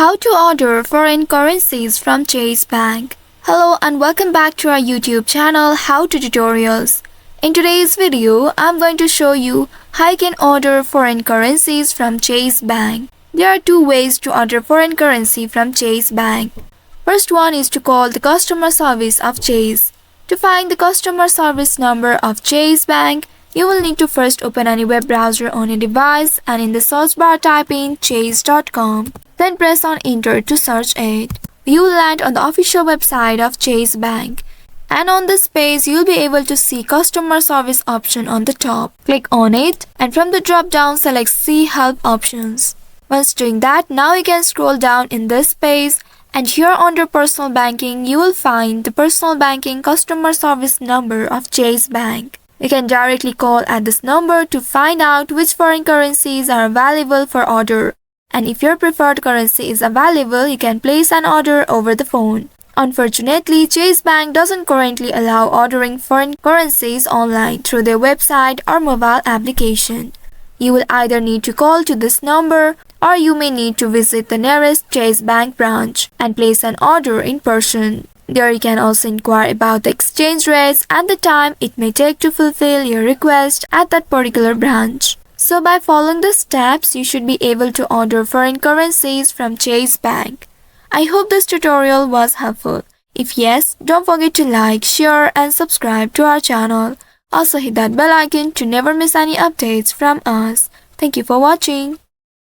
How to order foreign currencies from Chase Bank. Hello and welcome back to our YouTube channel How to Tutorials. In today's video, I'm going to show you how you can order foreign currencies from Chase Bank. There are two ways to order foreign currency from Chase Bank. First one is to call the customer service of Chase. To find the customer service number of Chase Bank, you will need to first open any web browser on your device and in the search bar type in chase.com. Then press on enter to search it. You will land on the official website of Chase Bank. And on this page, you'll be able to see customer service option on the top. Click on it and from the drop down select see help options. Once doing that, now you can scroll down in this page and here under personal banking, you will find the personal banking customer service number of Chase Bank. You can directly call at this number to find out which foreign currencies are available for order. And if your preferred currency is available, you can place an order over the phone. Unfortunately, Chase Bank doesn't currently allow ordering foreign currencies online through their website or mobile application. You will either need to call to this number or you may need to visit the nearest Chase Bank branch and place an order in person. There you can also inquire about the exchange rates and the time it may take to fulfill your request at that particular branch. So by following the steps, you should be able to order foreign currencies from Chase Bank. I hope this tutorial was helpful. If yes, don't forget to like, share and subscribe to our channel. Also hit that bell icon to never miss any updates from us. Thank you for watching.